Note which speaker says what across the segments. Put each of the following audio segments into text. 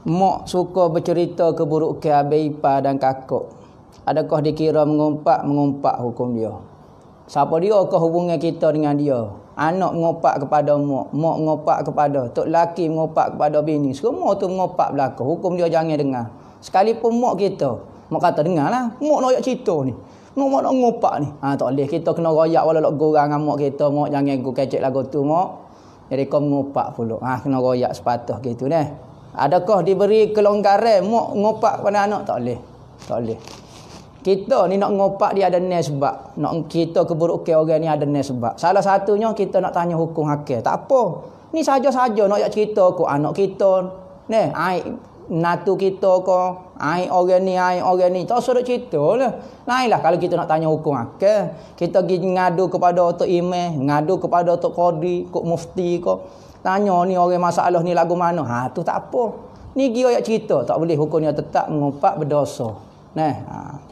Speaker 1: Mak suka bercerita keburukan abang ipar dan kakak. Adakah dikira mengumpat hukum dia? Siapa dia ke hubungan kita dengan dia? Anak mengumpat kepada mak mengumpat kepada tok laki, mengumpat kepada bini. Semua tu mengumpat belaka. Hukum dia jangan dengar. Sekalipun mak kita, mak kata dengarlah, mak nak cerita ni. Mak nak ngumpat ni. Tak boleh kita kena royak walau lok gorang dengan mak kita, mak jangan go kecek lagu tu mak. Jadi kau mengumpat pula. Kena royak sepatah gitu dah. Adakah diberi kelonggaran mak ngumpat kepada anak? Tak boleh. Tak boleh. Kita ni nak ngopak dia ada nes sebab. Nak kita keburukan orang ni ada nes sebab. Salah satunya kita nak tanya hukum hakim. Tak apa. Ni saja-saja nak cerita ke anak kita. Ni, aib natu kita ke. Aib orang ni. Tak usah cerita lah. Lainlah kalau kita nak tanya hukum hakim. Kita pergi ngadu kepada Tok Imam. Ngadu kepada Tok Qadi. Kok Mufti ke. Tanya ni orang masalah ni lagu mana. Tu tak apa. Ni dia yang cerita. Tak boleh hukumnya tetap mengumpat berdosa. Nah,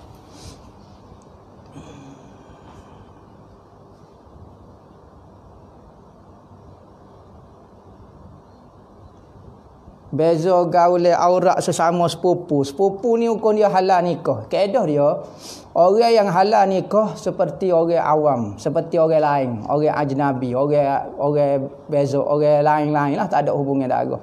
Speaker 1: beza gaul aurat sesama sepupu. Sepupu ni hukum dia halal nikah. Kaedah dia, orang yang halal nikah seperti orang awam, seperti orang lain, orang ajnabi, orang beza, orang lain-lain lah, tak ada hubungan darah.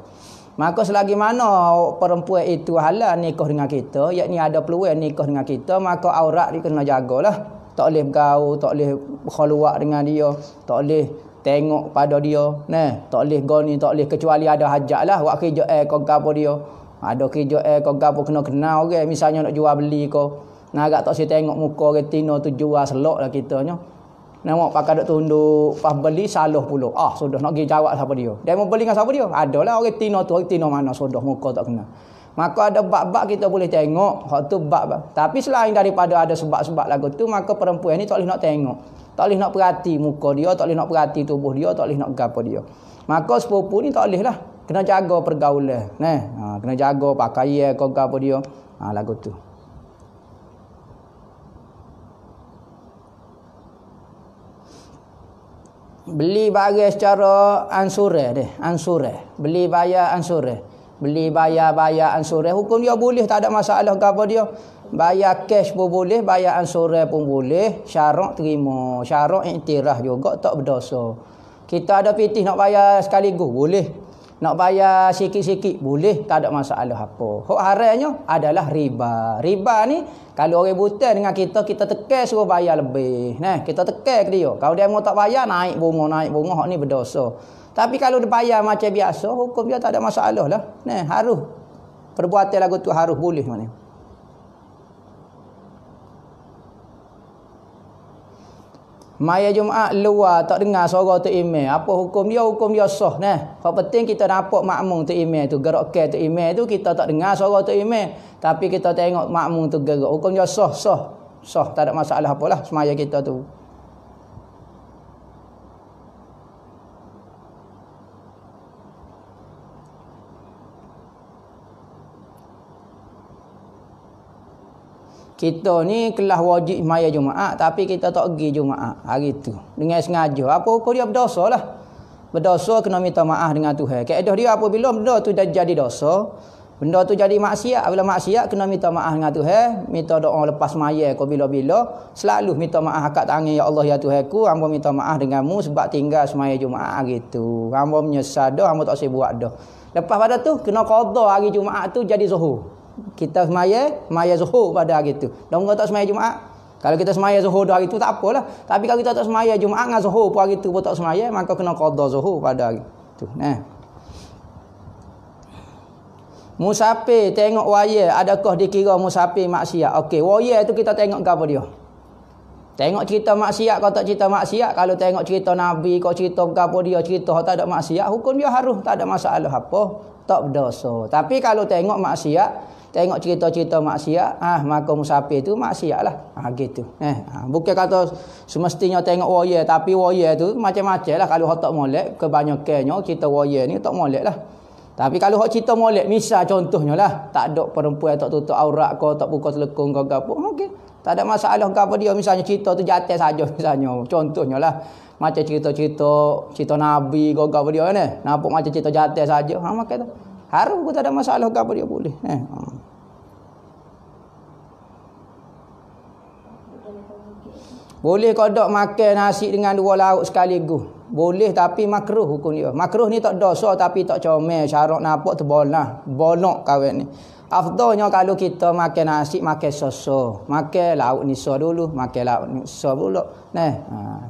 Speaker 1: Maka selagi mana perempuan itu halal nikah dengan kita, yakni ada peluang nikah dengan kita, maka aurat dia kena jagalah. Tak boleh bergaul, tak boleh berkhulwat dengan dia, tak boleh tengok pada dia, tak boleh goni, tak boleh kecuali ada hajat lah. Wak kerja kau gapo dia. Ada kerja kau gapo kena kenal orang, misalnya nak jual beli kau. Agak tak saya tengok muka orang tino tu jual selok lah kitanya. Nampak pakai duk tunduk, pas beli salah pula. Sudah nak pergi jawab siapa dia. Dia mau beli dengan siapa dia? Adalah orang tino tu, orang tino mana sudah muka tak kenal. Maka ada bab-bab kita boleh tengok, hak tu bab. Tapi selain daripada ada sebab-sebab lagu tu, maka perempuan ni tak boleh nak tengok. Tak boleh nak perhati muka dia, tak boleh nak perhati tubuh dia, tak boleh nak gapo dia. Maka sepupu ni tak boleh lah. Kena jaga pergaulan. Kena jaga pakaian kau gapo dia. Lagu tu. Beli barang secara ansurah deh, ansurah. Beli bayar ansurah. Beli bayar ansurah. Hukum dia boleh, tak ada masalah gapo dia. Bayar cash pun boleh, bayar ansurah pun boleh. Syarat terima, syarat iktiraf juga tak berdosa. Kita ada pitih nak bayar sekaligus, boleh. Nak bayar sikit-sikit, boleh, tak ada masalah apa. Hak haramnya adalah riba. Riba ni kalau orang buta dengan kita tekan suruh bayar lebih. Kita tekan ke dia. Kalau dia mau tak bayar, naik bunga, hak ni berdosa. Tapi kalau dia bayar macam biasa, hukum dia tak ada masalah lah. Harus. Perbuatan lagu tu harus boleh mana. Maya Jumaat luar tak dengar suara Tok Imam. Apa hukum dia? Hukum dia sah. Hak penting kita nampak makmum Tok Imam tu, gerakkan Tok Imam tu, kita tak dengar suara Tok Imam, tapi kita tengok makmum tu gerak. Hukum dia sah. Sah, tak ada masalah apalah semaya kita tu. Kita ni kelas wajib maya Jumaat, tapi kita tak pergi Jumaat hari tu dengan sengaja. Apa hukum dia? Berdosa lah. Berdosa kena minta maaf dengan Tuhan. Kaedah dia apabila benda tu dah jadi dosa, benda tu jadi maksiat, bila maksiat kena minta maaf dengan Tuhan, minta doa lepas maya kau bila-bila, selalu minta maaf angkat tangan, ya Allah ya Tuhanku, hamba minta maaf denganmu sebab tinggal semaya Jumaat hari tu. Hamba menyesal dah, hamba tak saya buat dah. Lepas pada tu kena qada hari Jumaat tu jadi zuhur. Kita semaya zuhur pada hari tu. Dan orang tak semaya Jumaat. Kalau kita semaya zuhur dah hari tu tak apalah. Tapi kalau kita tak semaya Jumaat dengan zuhur pun hari tu pun tak semaya, maka kena qada zuhur pada hari tu. Musafir tengok wayar, adakah dikira musafir maksiat? Okey, wayar tu kita tengok apa dia? Tengok cerita maksiat kau tak cerita maksiat. Kalau tengok cerita Nabi kau cerita apa dia, cerita tak ada maksiat, hukum dia harus tak ada masalah apa, tak berdosa. Tapi kalau tengok maksiat, tengok cerita-cerita maksiat, maka musafir tu maksiat lah. Gitu. Bukan kata semestinya tengok wayar, tapi wayar tu macam-macam lah. Kalau hak tak molek, kebanyakannya cerita wayar ni tak molek lah. Tapi kalau hak cerita molek, misal contohnya lah, tak ada perempuan tak tutup aurat kau, tak buka selekung kau apa, okey. Tak ada masalah apa dia, misalnya cerita tu jatuh saja misalnya. Contohnya lah, macam cerita Nabi kau apa dia ni. Nampak macam cerita jatuh saja. Maka tu Harum pun tak ada masalah ke apa dia boleh. Boleh kodok makan nasi dengan 2 lauk sekaligus. Boleh tapi makruh hukum dia. Makruh ni tak dosa tapi tak comel. Syarat nampak terboleh. Bonok kawan ni. Afdalnya kalau kita makan nasi, makan soso. Makan lauk nisa dulu. Makan lauk nisa pula.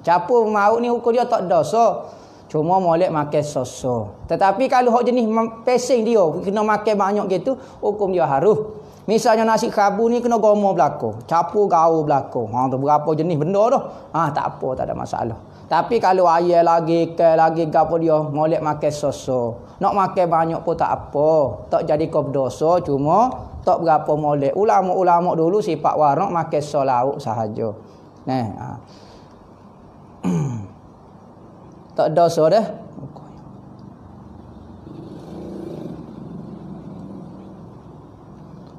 Speaker 1: Capur mauk ni hukum dia tak dosa. Cuma molek makan soso. Tetapi kalau hok jenis pesing dia, kena makan banyak gitu, hukum dia harus. Misalnya nasi khabu ni kena gomo belako, capur gaul belako. Tu berapa jenis benda dah. Tak apa, tak ada masalah. Tapi kalau ayam lagi, ikan lagi, gapo dia, molek makan soso. Nak makan banyak pun tak apa. Tak jadi kau berdosa, cuma tak berapa molek. Ulama-ulama dulu sifat warak makan so lauk sahaja. Tak dosa dah.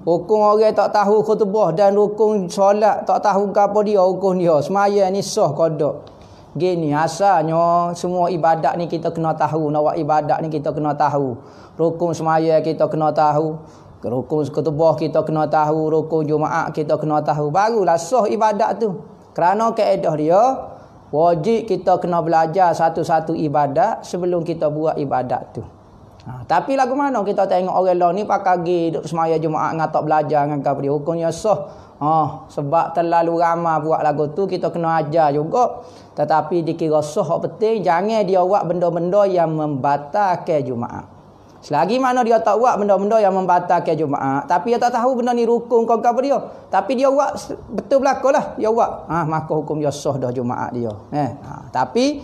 Speaker 1: Hukum orang tak tahu khutbah dan hukum solat tak tahu apa dia hukum dia. Semaya ni sah kodok. Gini asalnya semua ibadat ni kita kena tahu. Nak buat ibadat ni kita kena tahu. Rukun semaya kita kena tahu. Rukun khutbah kita kena tahu. Rukun Jumaat kita kena tahu. Barulah sah ibadat tu. Kerana kaedah dia wajib kita kena belajar satu-satu ibadat sebelum kita buat ibadat tu. Tapi lagu mana kita tengok orang lain ni pakai pergi duduk semaya Jumaat ngatak belajar dengan kau dia. Hukumnya sah. Sebab terlalu ramai buat lagu tu kita kena ajar juga. Tetapi dikira sah penting jangan dia buat benda-benda yang membatalkan Jumaat. Selagi mana dia tak buat benda-benda yang membatalkan Jumaat, tapi dia tak tahu benda ni rukun kau apa dia. Tapi dia buat betul belakalah dia buat. Maka hukum dia sah dah Jumaat dia. Tapi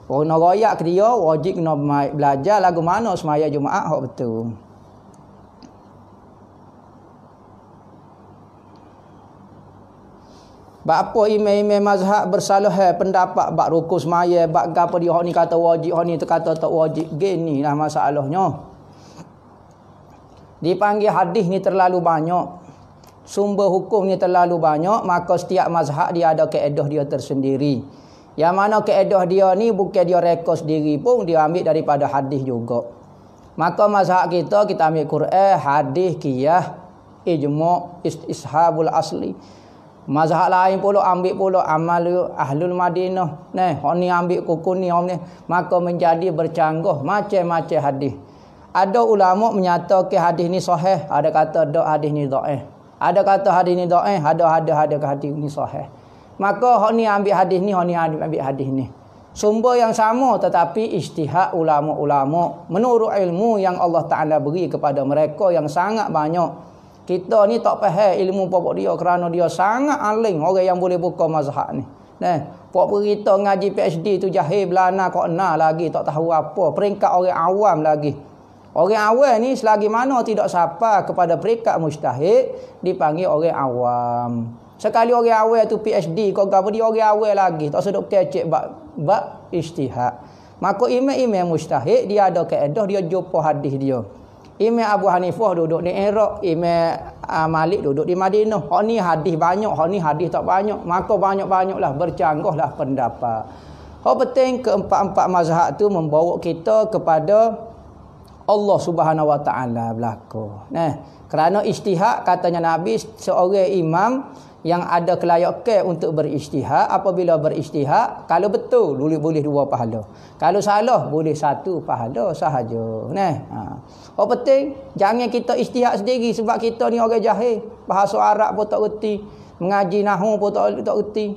Speaker 1: orang royak ke dia wajib kena belajar lagu mana semaya Jumaat hak betul. Bak apa imam-imam mazhab bersalah pendapat bak rukun semaya, bak gapo dia hak ni kata wajib, hak ni kata tak wajib. Ginilah masalahnya. Dipanggil hadis ni terlalu banyak. Sumber hukum ni terlalu banyak, maka setiap mazhab dia ada kaedah dia tersendiri. Yang mana kaedah dia ni bukan dia rekod sendiri pun, dia ambil daripada hadis juga. Maka mazhab kita ambil Quran, hadis, qiyas, ijma', istishabul asli. Mazhab lain pula ambil pula amal ahlul Madinah. Hak ni ambil hukum ni, maka menjadi bercanggah macam-macam hadis. Ada ulama menyatakan hadis ni sahih, ada kata hadis ni dhaif. Ada kata hadis ni dhaif, ada hadis ni sahih. Maka hak ni ambil hadis ni, hak ni ambil hadis ni. Sumber yang sama tetapi ijtihad ulama-ulama menurut ilmu yang Allah Taala beri kepada mereka yang sangat banyak. Kita ni tak faham ilmu pokok dia kerana dia sangat alim orang yang boleh buka mazhab ni. Pok berita ngaji PhD tu jahil belana kok na lagi tak tahu apa, peringkat orang awam lagi. Orang awam ni selagi mana tidak sapa kepada peringkat mujtahid dipanggil orang awam. Sekali orang awam tu PhD kau gapo dia orang awam lagi tak sedap kecek bab ijtihad. Maka imam-imam mujtahid dia ada kaedah dia jumpa hadis dia. Imam Abu Hanifah duduk di Iraq, Imam Malik duduk di Madinah. Hak ni hadis banyak, hak ni hadis tak banyak. Maka banyak-banyaklah bercanggahlah pendapat. Hak penting keempat-empat mazhab tu membawa kita kepada Allah Subhanahu Wa Taala belaka. Kerana ijtihad katanya Nabi seorang imam yang ada kelayakan untuk berijtihad, apabila berijtihad kalau betul boleh 2 pahala. Kalau salah boleh 1 pahala sahaja. Apa penting jangan kita ijtihad sendiri sebab kita ni orang jahil, bahasa Arab pun tak reti, mengaji nahwu pun tak reti.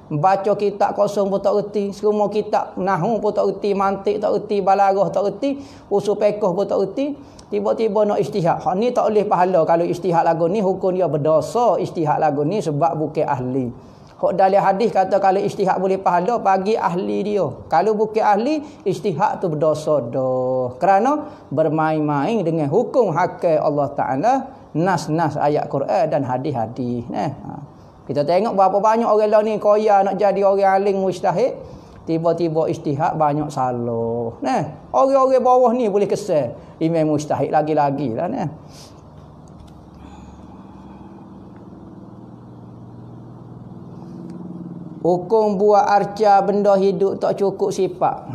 Speaker 1: Baca kitab kosong pun tak reti, semua kitab nahwu pun tak reti, mantik tak reti, balaghah tak reti, usul fiqh pun tak reti. Tiba-tiba nak ijtihad. Hak ni tak boleh pahala. Kalau ijtihad lagu ni hukum dia berdosa ijtihad lagu ni sebab bukan ahli. Hak dalam hadis kata kalau ijtihad boleh pahala bagi ahli dia. Kalau bukan ahli ijtihad tu berdosa dah. Kerana bermain-main dengan hukum hakam Allah Taala, nas-nas ayat Quran dan hadis-hadis. Kita tengok berapa banyak orang lain ni koya nak jadi orang alim mujtahid, tiba-tiba ijtihad banyak salah. Orang-orang bawah ni boleh kesal imam mujtahid lagi-lagi lah. Hukum buat arca benda hidup tak cukup sifat.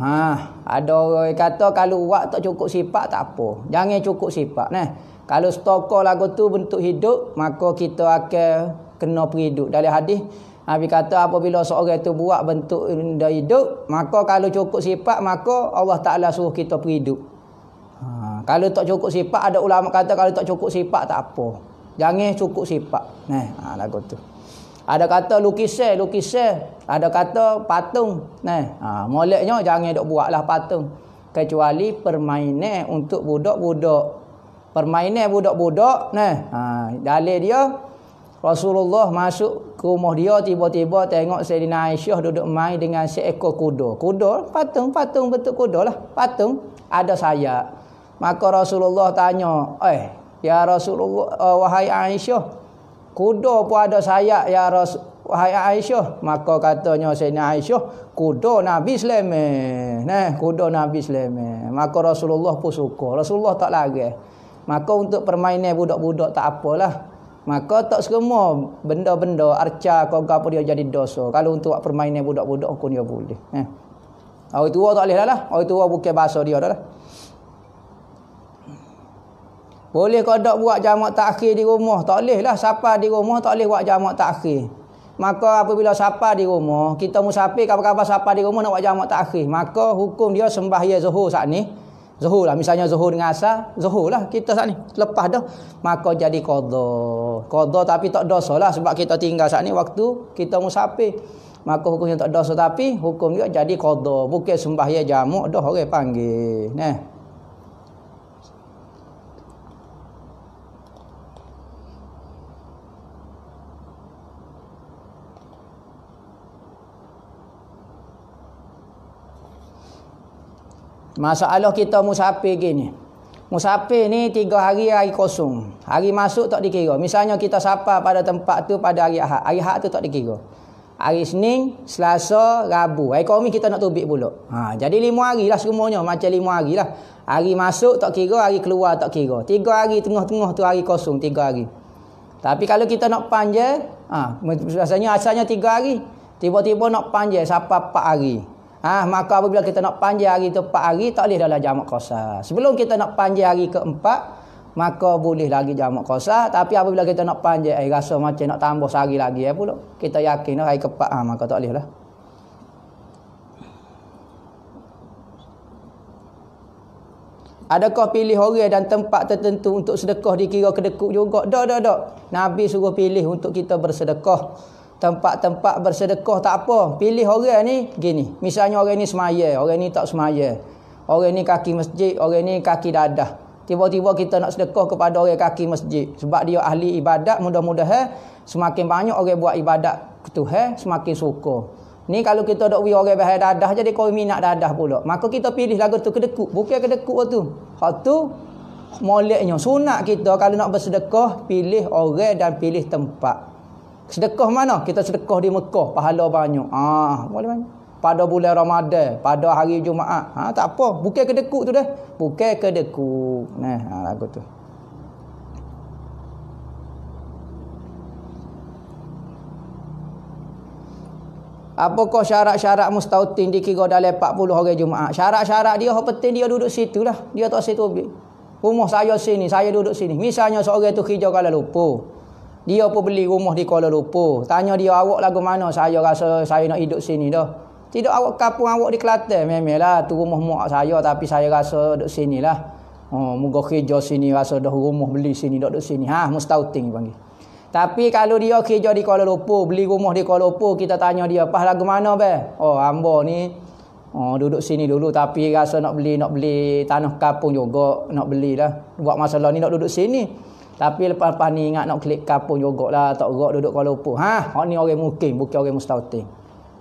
Speaker 1: Ada orang kata kalau buat tak cukup sifat tak apa. Jangan cukup sifat. Nah, kalau stokor lagu tu bentuk hidup, maka kita akan kena perhidup. Dalam hadis Nabi kata apabila seorang itu buat bentuk hidup, maka kalau cukup sifat, maka Allah Ta'ala suruh kita perhidup. Kalau tak cukup sifat, ada ulama kata kalau tak cukup sifat tak apa. Jangan cukup sifat. Nah, lagu tu. Ada kata lukisan. Ada kata patung. Moleknya jangan dok buatlah patung. Kecuali permainan untuk budak-budak. Permainan budak-budak. Dalil dia Rasulullah masuk ke rumah dia, tiba-tiba tengok Sayyidina Aisyah duduk main dengan seekor kuda. Kuda patung bentuk kuda lah. Patung ada sayap. Maka Rasulullah tanya, ya Rasulullah, wahai Aisyah, kuda pun ada sayap ya Rasul, wahai Aisyah. Maka katanya Sayyidina Aisyah, kuda Nabi Sulaiman. Kuda Nabi Sulaiman. Maka Rasulullah pun suka. Rasulullah tak larang. Maka untuk permainan budak-budak tak apalah. Maka tak semua benda-benda arca kau apa dia jadi dosa. Kalau untuk buat permainan budak-budak hukum dia boleh. Orang tua tak boleh lah. Orang tua bukan bahasa dia dah lah. Boleh kau tak buat jamak takhir di rumah. Tak boleh lah. Siapa di rumah tak boleh buat jamak takhir. Maka apabila siapa di rumah, kita musafir kabar-kabar siapa di rumah nak buat jamak takhir, maka hukum dia sembahyang zuhur saat ni. Zuhur lah. Misalnya zuhur dengan asar, zuhur lah kita saat ni. Lepas dah, maka jadi qadha. Qadha tapi tak dosa lah. Sebab kita tinggal saat ni waktu kita musafir. Maka hukumnya tak dosa tapi hukum dia jadi qadha. Bukan sembahyang jamak dah orang panggil. Masalah kita musafir gini. Musafir ni 3 hari kosong. Hari masuk tak dikira. Misalnya kita sapa pada tempat tu pada hari Ahad. Hari Ahad tu tak dikira. Hari Senin, Selasa, Rabu. Hari Khamis kita nak tubik pula. Jadi 5 hari lah semuanya. Macam 5 hari lah. Hari masuk tak kira, hari keluar tak kira. 3 hari tengah-tengah tu hari kosong, 3 hari. Tapi kalau kita nak panjang, biasanya asalnya 3 hari. Tiba-tiba nak panjang sampai 4 hari. Maka apabila kita nak panjang hari tu 4 hari, tak boleh dalam jamak qasar. Sebelum kita nak panjang hari keempat, maka boleh lagi jamak qasar. Tapi apabila kita nak panjang, rasa macam nak tambah sehari lagi pula. Kita yakin hari keempat, maka tak boleh lah. Adakah pilih orang dan tempat tertentu untuk sedekah dikira kedekut juga? Tak. Nabi suruh pilih untuk kita bersedekah. Tempat-tempat bersedekah tak apa. Pilih orang ni gini. Misalnya orang ni semaya, orang ni tak semaya. Orang ni kaki masjid, orang ni kaki dadah. Tiba-tiba kita nak sedekah kepada orang kaki masjid. Sebab dia ahli ibadat, mudah-mudahan semakin banyak orang buat ibadat ke Tuhan, semakin suka. Ni kalau kita dok wi orang bahaya dadah, jadi kau minat dadah pula. Maka kita pilih lagu tu kedekut. Bukan kedekut tu. Hak tu moleknya. Sunat kita kalau nak bersedekah, pilih orang dan pilih tempat. Sedekah mana? Kita sedekah di Mekah, pahala banyak. Boleh banyak. Pada bulan Ramadan, pada hari Jumaat. Tak apa. Bukan kedekut tu dah. Bukan kedekut. Lagu tu. Apakah syarat-syarat mustautin dikira dalam 40 orang Jumaat? Syarat-syarat dia, yang penting dia duduk situ lah. Dia tak situ. Rumah saya sini, saya duduk sini. Misalnya seorang tu kerja Kuala Lumpur. Dia pun beli rumah di Kuala Lumpur. Tanya dia, awak lagu mana? Saya rasa saya nak hidup sini dah. Tidak, awak kampung awak di Kelantan. Memanglah tu rumah mak saya, tapi saya rasa duduk sini lah. Moga kerja sini, rasa dah rumah beli sini, duduk sini. Mustautin panggil. Tapi kalau dia kerja di Kuala Lumpur, beli rumah di Kuala Lumpur, kita tanya dia, pas lagu mana be? Hamba ni duduk sini dulu, tapi rasa nak beli tanah kampung juga, nak beli lah. Buat masalah ni nak duduk sini. Tapi lepas-lepas ni ingat nak klik kampung jugalah, tak gerak duduk Kuala Lumpur. Hak ni orang mukim, bukan orang mustautin.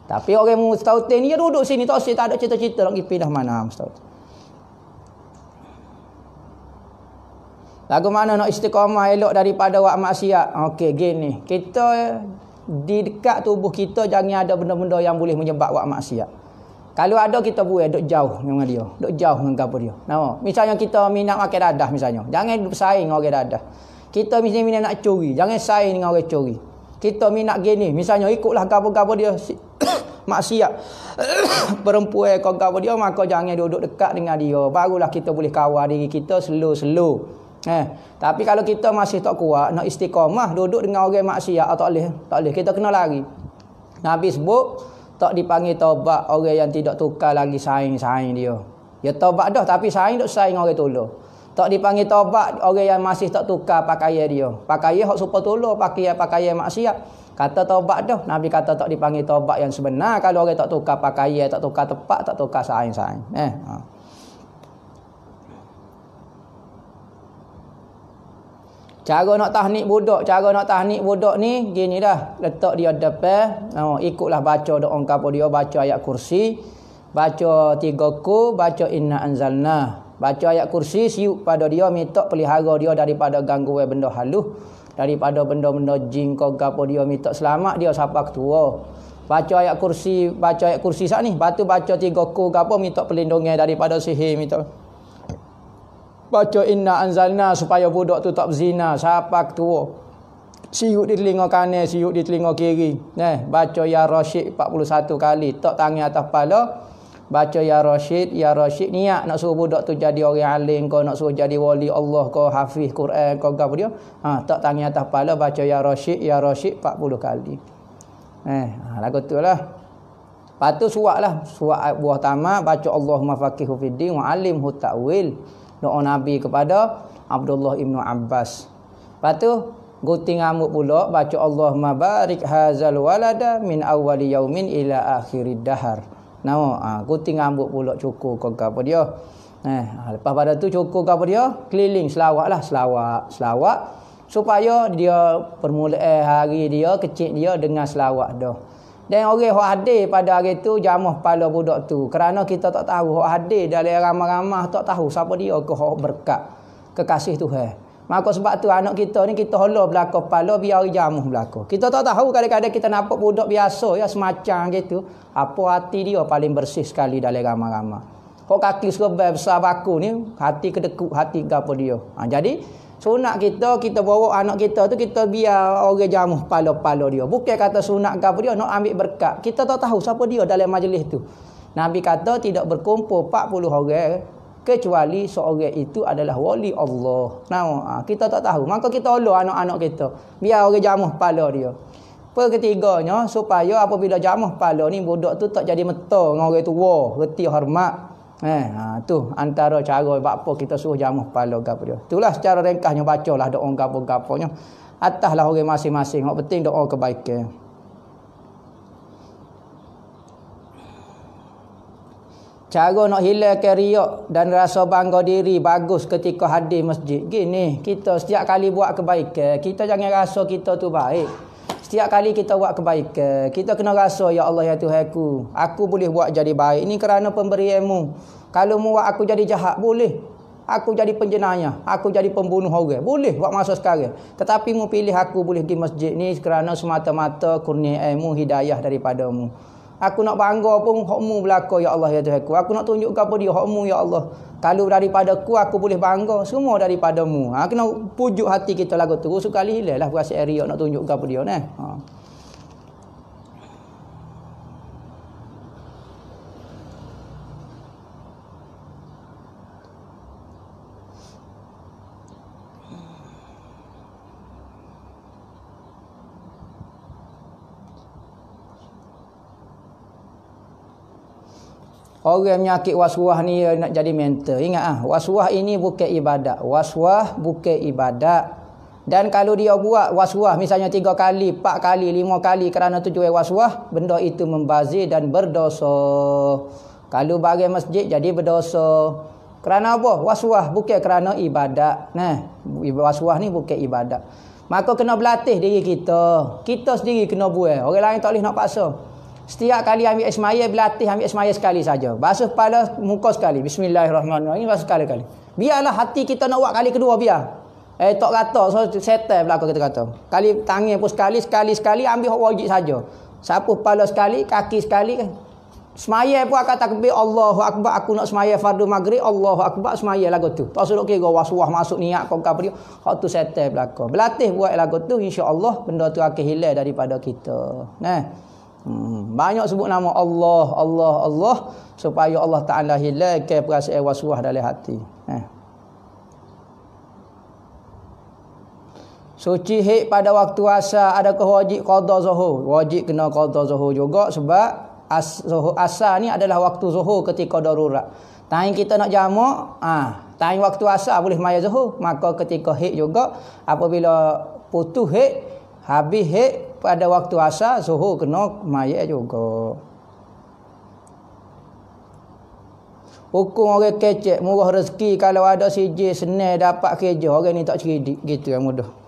Speaker 1: Tapi orang mustautin ni dia duduk sini, tak ada cita-cita nak pergi pindah mana mustautin. Lagu mana nak istiqamah elok daripada buat maksiat? Okey, gini. Kita di dekat tubuh kita jangan ada benda-benda yang boleh menyebab buat maksiat. Kalau ada kita buat duk jauh dengan dia, duk jauh dengan apa dia. Misalnya kita minat makan dadah misalnya. Jangan bersaing dengan orang dadah. Kita minat nak curi, jangan saing dengan orang curi. Kita minat gini, misalnya ikutlah gapo-gapo dia. maksiat perempuan kau gapo dia, maka jangan duduk dekat dengan dia. Barulah kita boleh kawal diri kita slow-slow. Tapi kalau kita masih tak kuat, nak istiqamah duduk dengan orang maksiat, tak boleh. Kita kena lari. Nabi sebut tak dipanggil taubat orang yang tidak tukar lagi saing-saing dia. Ya taubat dah tapi saing duk saing orang tolong. Tak dipanggil taubat orang yang masih tak tukar pakaian dia. Pakaian hak serupa tolong, pakaian maksiat. Kata taubat dah. Nabi kata tak dipanggil taubat yang sebenar kalau orang tak tukar pakaian, tak tukar tempat, tak tukar saing-saing. Cara nak tahnik budak ni gini dah. Letak dia depan, ikutlah baca doa apa dia, baca ayat kursi, baca 3 ku, baca inna anzalna. Baca ayat kursi, siuk pada dia, minta pelihara dia daripada gangguan benda halus, daripada benda-benda jin kau gapo dia, minta selamat dia sampai ketua. Baca ayat kursi sat ni. Batu baca 3 ku gapo, minta perlindungan daripada sihir, minta baca inna anzalna supaya budak tu tak berzina sampai ketua. Siuk di telinga kanan, siuk di telinga kiri. Baca ya Rasyid 41 kali, tak tangan atas kepala. Baca ya Rasyid niat nak suruh budak tu jadi orang alim, kau nak suruh jadi wali Allah, kau hafiz Quran, kau gapo dia. Tak tangan atas kepala, baca ya Rasyid 40 kali. Lagu tu lah. Lepas tu surat buah tamat, baca Allahumma faqihu fiddin wa alimhu ta'wil. Doa Nabi kepada Abdullah ibnu Abbas. Lepas tu gunting rambut pula, baca Allahumma barik hazal walada min awwali yaumin ila akhirid dahar. Gunting rambut pula cukur kau apa dia. Lepas pada tu cukur apa dia, keliling selawat supaya dia permulaan hari dia kecil dia dengan selawat dah. Dan orang hok hadir pada hari tu jamah kepala budak tu. Kerana kita tak tahu hok hadir dalam ramah-ramah, tak tahu siapa dia ke hok berkat kekasih Tuhan. Maka sebab tu anak kita ni kita hala belaka kepala biar jamuh belaka. Kita tak tahu, kadang-kadang kita nampak budak biasa ya semacam gitu, apa hati dia paling bersih sekali dalam ramah-ramah. Hok kaki serba besar baku ni, hati kedekut, hati gapo dia. Jadi sunat kita bawa anak kita tu, kita biar orang jamuh kepala-kepala dia. Bukan kata sunat gapo dia nak ambil berkat. Kita tak tahu siapa dia dalam majlis tu. Nabi kata tidak berkumpul 40 orang kecuali seorang itu adalah wali Allah. Kita tak tahu. Maka kita olo anak-anak kita, biar orang jamuh kepala dia. Ketiganya, supaya apabila jamuh kepala ni budak tu tak jadi meta dengan orang tua, reti hormat. Tu antara cara apa kita suruh jamuh kepala gapo dia. Itulah secara ringkasnya, bacalah doa gapo-gaponya. Ataslah orang masing-masing. Yang penting doa kebaikan. Cara nak hilangkan riak dan rasa bangga diri bagus ketika hadir masjid. Gini, kita setiap kali buat kebaikan, kita jangan rasa kita tu baik. Setiap kali kita buat kebaikan, kita kena rasa, ya Allah ya Tuhanku, aku boleh buat jadi baik. Ini kerana pemberianmu. Kalau mu buat aku jadi jahat, boleh. Aku jadi penjenayah, aku jadi pembunuh orang, boleh buat masa sekarang. Tetapi mu pilih aku boleh di masjid ni kerana semata-mata kurniamu, hidayah daripadamu. Aku nak bangga pun hokmu belaka ya Allah ya Tuhanku. Aku nak tunjuk kepada dia hokmu ya Allah. Kalau daripadaku aku boleh bangga, semua daripadamu. Kena pujuk hati kita lagu tu. Sekali hilanglah perasaan riak nak tunjuk kepada dia nah. Orang menyakit waswah ni nak jadi mental. Ingat waswah ini bukan ibadat. Waswah bukan ibadat. Dan kalau dia buat waswah misalnya 3 kali, 4 kali, 5 kali kerana tujuan waswah, benda itu membazir dan berdosa. Kalau bagi masjid jadi berdosa. Kerana apa? Waswah bukan kerana ibadat. Waswah ni bukan ibadat. Maka kena berlatih diri kita. Kita sendiri kena buat. Orang lain tak boleh nak paksa. Setiap kali ambil ismaya, berlatih ambil ismaya sekali saja. Basuh kepala, muka sekali. Bismillahirrahmanirrahim. Basuh sekali-kali. Biarlah hati kita nak buat kali kedua, biar. Tak kata, so setel belakang kita kata. Kali tangan pun sekali, ambil hak wajib saja. Sapuh kepala sekali, kaki sekali kan. Semaya pun akan takbir Allahu Akbar. Aku nak semaya fardu maghrib, Allahu Akbar, semaya lagu tu. Tak suruh kira waswah masuk niat kau apa dia. Hak tu setel belakang. Berlatih buat lagu tu, insya-Allah benda tu akan hilang daripada kita. Banyak sebut nama Allah, Allah, Allah supaya Allah Ta'ala hilangkan perasaan was-was dalam hati. Suci hik pada waktu asar, adakah wajib qada zuhur? Wajib kena qada zuhur juga sebab asar ni adalah waktu zuhur ketika darurat. Time kita nak jamak, time waktu asar boleh maya zuhur. Maka ketika hik juga apabila putus hik, habis hik pada waktu asar, zuhur kena maya juga. Hukum orang kecek murah rezeki kalau ada sijil senang dapat kerja, orang ni tak cerdik gitu yang mudah.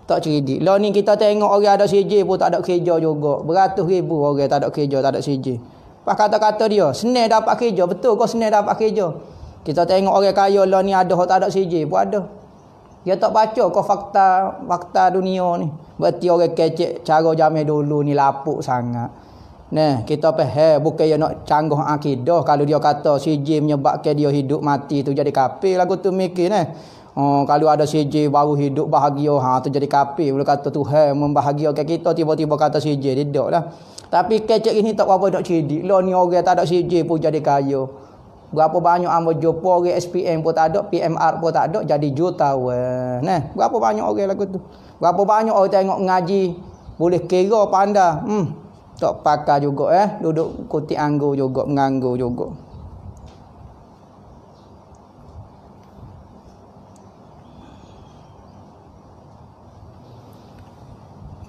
Speaker 1: Tak cerdik. Lah ni kita tengok orang ada sijil pun tak ada kerja juga. Beratus ribu orang tak ada kerja, tak ada sijil. Pas kata-kata dia, senang dapat kerja. Betul kau senang dapat kerja? Kita tengok orang kaya lah ni ada tak ada sijil pun ada. Dia tak baca kau fakta dunia ni. Berarti orang kecek cara zaman dulu ni lapuk sangat. Kita faham bukan dia nak canggah akidah. Kalau dia kata sijil menyebabkan dia hidup mati tu jadi kafir lagu tu mikir kalau ada sijil baru hidup bahagia, tu jadi kafir. Boleh kata Tuhan membahagiakan kita, tiba-tiba kata sijil, tidak lah. Tapi kecek ini tak apa nak cerdik. Lah ni orang tak ada sijil pun jadi kaya. Berapa banyak hamba jumpa orang SPM pun tak ada, PMR pun tak ada, jadi jutawan. Berapa banyak orang lagu tu. Berapa banyak orang tengok ngaji, boleh kira pandai. Tak pakai juga duduk kuti anggur juga, menganggur juga.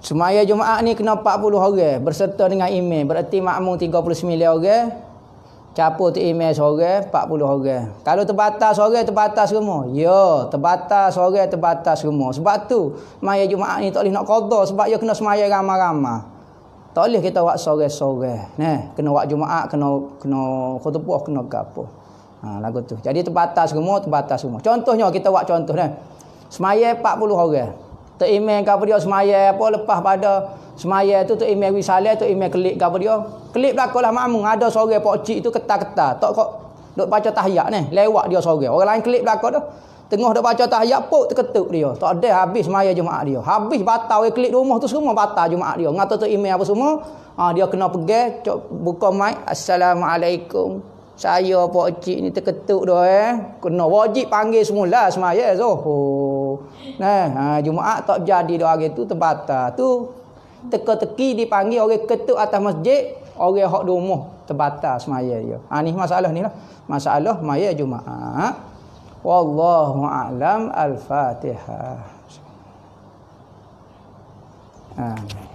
Speaker 1: Semaya Jumaat ni kena 40 orang berserta dengan imam. Berarti makmum 39 orang. Capur tu imam seorang 40 orang. Kalau terbatas orang terbatas semua. Ya, terbatas orang terbatas semua. Sebab tu semaya Jumaat ni tak boleh nak qada sebab dia kena semaya ramai-ramai. Tak boleh kita buat sorang-sorang. Kena buat Jumaat, kena khutbah, kena gapo. Lagu tu. Jadi terbatas semua. Contohnya kita buat contoh semaya 40 orang. Tok imam ke dia semaya apa lepas pada semaya tu tok imam wisalah tok imam kelip ke dia. Kelip belakalah makmum ada seorang pak cik tu ketar-ketar. Tak kok duk baca tahiyat lewat dia seorang. Orang lain kelip belaka dah. Tengah duk baca tahiyat puk terketuk dia. Tak ada habis semaya Jumaat dia. Habis batal orang kelip rumah tu semua batal Jumaat dia. Ngata tok imam apa semua. Dia kena pergi buka mic. Assalamualaikum. Saya pak cik ni terketuk dah kena wajib panggil semula semaya Zuhur. Jumaat tak jadi dah hari tu terbatal. Tu teka-teki dipanggil orang ketuk atas masjid, orang hak di rumah terbatal semaya dia. Ni masalah ni lah. Masalah maya Jumaat. Wallahu a'lam. Al-Fatihah. Amin.